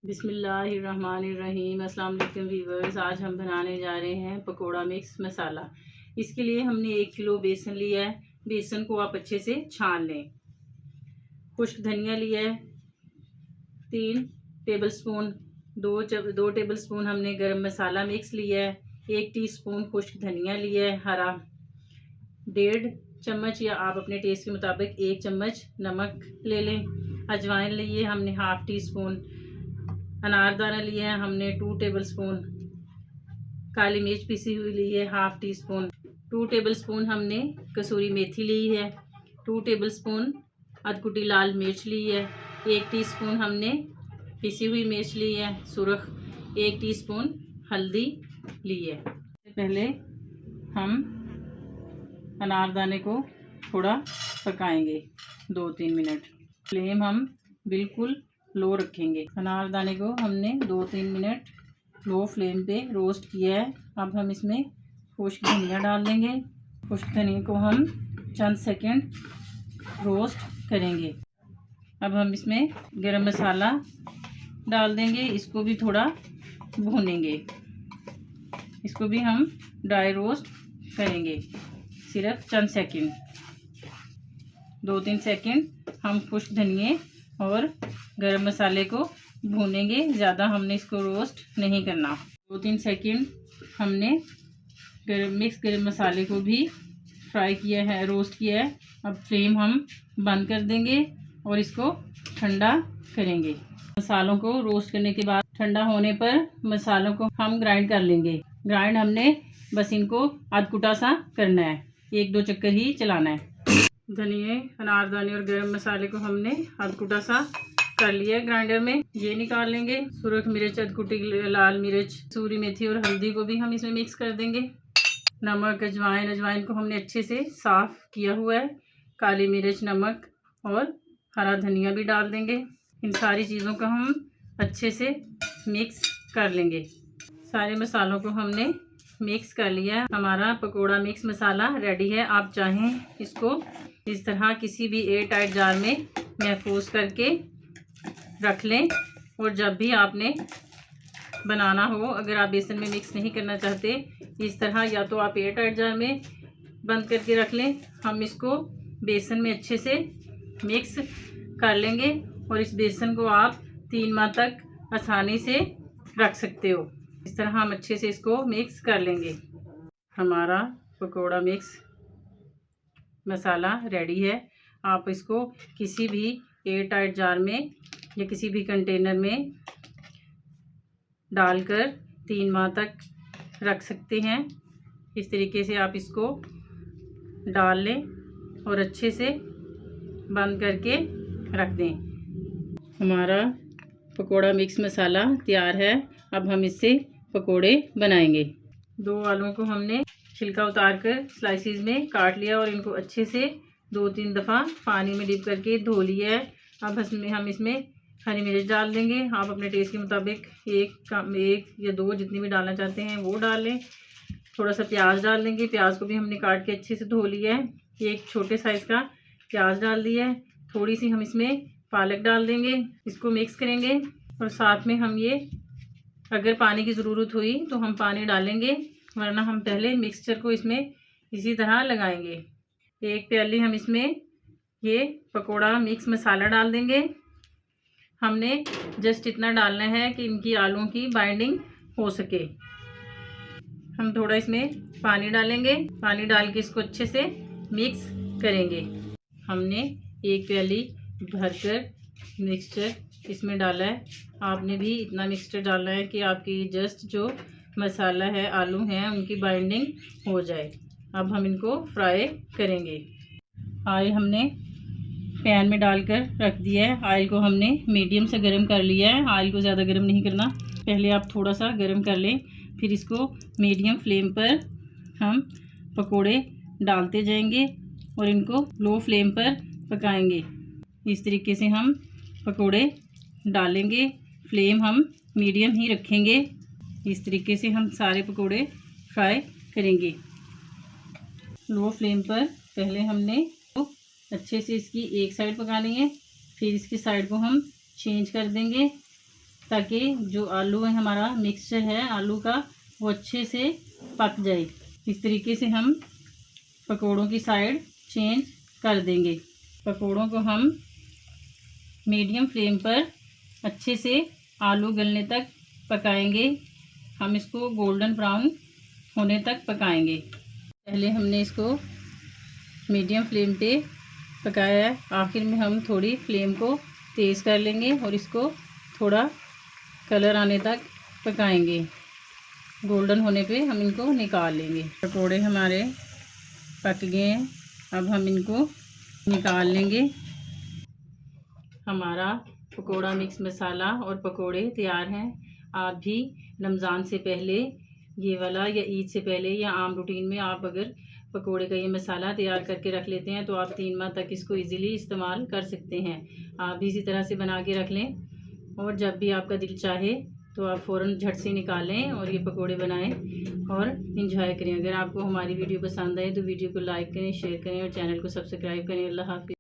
बिस्मिल्लाहिर्रहमानिर्रहीम। अस्सलाम वालेकुम व्यूअर्स। आज हम बनाने जा रहे हैं पकोड़ा मिक्स मसाला। इसके लिए हमने 1 किलो बेसन लिया है। बेसन को आप अच्छे से छान लें। खुश्क धनिया लिया है 3 टेबलस्पून। 2 टेबलस्पून हमने गरम मसाला मिक्स लिया है। 1 टीस्पून खुश्क धनिया लिया है हरा। 1.5 चम्मच या आप अपने टेस्ट के मुताबिक 1 चम्मच नमक ले लें। अजवाइन लिए हमने हाफ़ टी स्पून। अनारदाना लिया है हमने 2 टेबलस्पून। काली मिर्च पिसी हुई ली है हाफ़ टी स्पून। 2 टेबलस्पून हमने कसूरी मेथी ली है। 2 टेबलस्पून अधकुटी लाल मिर्च ली है। 1 टीस्पून हमने पिसी हुई मिर्च ली है सुरख। 1 टीस्पून हल्दी ली है। पहले हम अनारदाने को थोड़ा पकाएंगे 2-3 मिनट। फ्लेम हम बिल्कुल लो रखेंगे। अनारदाने को हमने 2-3 मिनट लो फ्लेम पे रोस्ट किया है। अब हम इसमें खुश्क धनिया डाल देंगे। खुश्क धनिया को हम चंद सेकंड रोस्ट करेंगे। अब हम इसमें गरम मसाला डाल देंगे। इसको भी थोड़ा भूनेंगे। इसको भी हम ड्राई रोस्ट करेंगे सिर्फ चंद सेकंड। 2-3 सेकंड हम खुश्क धनिया और गरम मसाले को भूनेंगे। ज़्यादा हमने इसको रोस्ट नहीं करना। 2-3 सेकंड हमने मिक्स गरम मसाले को भी फ्राई किया है, रोस्ट किया है। अब फ्लेम हम बंद कर देंगे और इसको ठंडा करेंगे। मसालों को रोस्ट करने के बाद ठंडा होने पर मसालों को हम ग्राइंड कर लेंगे। ग्राइंड हमने बस इनको अधकुटा सा करना है, 1-2 चक्कर ही चलाना है। धनिए, अनारदाने और गरम मसाले को हमने अधकुटा सा कर लिया है ग्राइंडर में। ये निकाल लेंगे। सुरख मिर्च, अधकुटी लाल मिर्च, कसूरी मेथी और हल्दी को भी हम इसमें मिक्स कर देंगे। नमक, अजवाइन को हमने अच्छे से साफ़ किया हुआ है। काली मिर्च, नमक और हरा धनिया भी डाल देंगे। इन सारी चीज़ों को हम अच्छे से मिक्स कर लेंगे। सारे मसालों को हमने मिक्स कर लिया है। हमारा पकोड़ा मिक्स मसाला रेडी है। आप चाहें इसको इस तरह किसी भी एयर टाइट जार में महफूज करके रख लें, और जब भी आपने बनाना हो, अगर आप बेसन में मिक्स नहीं करना चाहते, इस तरह या तो आप एयर टाइट जार में बंद करके रख लें। हम इसको बेसन में अच्छे से मिक्स कर लेंगे और इस बेसन को आप 3 माह तक आसानी से रख सकते हो। इस तरह हम अच्छे से इसको मिक्स कर लेंगे। हमारा पकोड़ा मिक्स मसाला रेडी है। आप इसको किसी भी एयर टाइट जार में या किसी भी कंटेनर में डालकर 3 माह तक रख सकते हैं। इस तरीके से आप इसको डाल लें और अच्छे से बंद करके रख दें। हमारा पकोड़ा मिक्स मसाला तैयार है। अब हम इससे पकोड़े बनाएंगे। 2 आलूओं को हमने छिलका उतार कर स्लाइसिस में काट लिया और इनको अच्छे से 2-3 दफ़ा पानी में डिप करके धो लिया है। अब हम इसमें हरी मिर्च डाल देंगे। आप अपने टेस्ट के मुताबिक 1 या 2 जितनी भी डालना चाहते हैं वो डाल लें। थोड़ा सा प्याज डाल देंगे। प्याज को भी हमने काट के अच्छे से धो लिया है। 1 छोटे साइज़ का प्याज डाल दिया है। थोड़ी सी हम इसमें पालक डाल देंगे। इसको मिक्स करेंगे और साथ में हम ये, अगर पानी की ज़रूरत हुई तो हम पानी डालेंगे, वरना हम पहले मिक्सचर को इसमें इसी तरह लगाएंगे। 1 प्याली हम इसमें ये पकोड़ा मिक्स मसाला डाल देंगे। हमने जस्ट इतना डालना है कि इनकी आलूओं की बाइंडिंग हो सके। हम थोड़ा इसमें पानी डालेंगे। पानी डाल के इसको अच्छे से मिक्स करेंगे। हमने 1 प्याली भरकर मिक्सचर इसमें डाला है। आपने भी इतना मिक्सचर डालना है कि आपकी जस्ट जो मसाला है, आलू हैं, उनकी बाइंडिंग हो जाए। अब हम इनको फ्राई करेंगे। ऑयल हमने पैन में डालकर रख दिया है। ऑयल को हमने मीडियम से गर्म कर लिया है। ऑयल को ज़्यादा गर्म नहीं करना। पहले आप थोड़ा सा गर्म कर लें, फिर इसको मीडियम फ्लेम पर हम पकोड़े डालते जाएंगे और इनको लो फ्लेम पर पकाएंगे। इस तरीके से हम पकोड़े डालेंगे। फ्लेम हम मीडियम ही रखेंगे। इस तरीके से हम सारे पकोड़े फ्राई करेंगे। लो फ्लेम पर पहले हमने अच्छे से इसकी एक साइड पकानी है, फिर इसकी साइड को हम चेंज कर देंगे। ताकि जो आलू है हमारा मिक्सचर है आलू का वो अच्छे से पक जाए। इस तरीके से हम पकोड़ों की साइड चेंज कर देंगे। पकोड़ों को हम मीडियम फ्लेम पर अच्छे से आलू गलने तक पकाएंगे। हम इसको गोल्डन ब्राउन होने तक पकाएंगे। पहले हमने इसको मीडियम फ्लेम पे पकाया है, आखिर में हम थोड़ी फ्लेम को तेज़ कर लेंगे और इसको थोड़ा कलर आने तक पकाएंगे। गोल्डन होने पे हम इनको निकाल लेंगे। पकोड़े हमारे पक गए हैं, अब हम इनको निकाल लेंगे। हमारा पकोड़ा मिक्स मसाला और पकोड़े तैयार हैं। आप भी रमज़ान से पहले ये वाला या ईद से पहले या आम रूटीन में आप अगर पकोड़े का ये मसाला तैयार करके रख लेते हैं तो आप 3 माह तक इसको इजीली इस्तेमाल कर सकते हैं। आप भी इसी तरह से बना के रख लें और जब भी आपका दिल चाहे तो आप फ़ौरन झट से निकालें और ये पकोड़े बनाएं और इंजॉय करें। अगर आपको हमारी वीडियो पसंद आए तो वीडियो को लाइक करें, शेयर करें और चैनल को सब्सक्राइब करें। अल्लाह हाफ़िज़।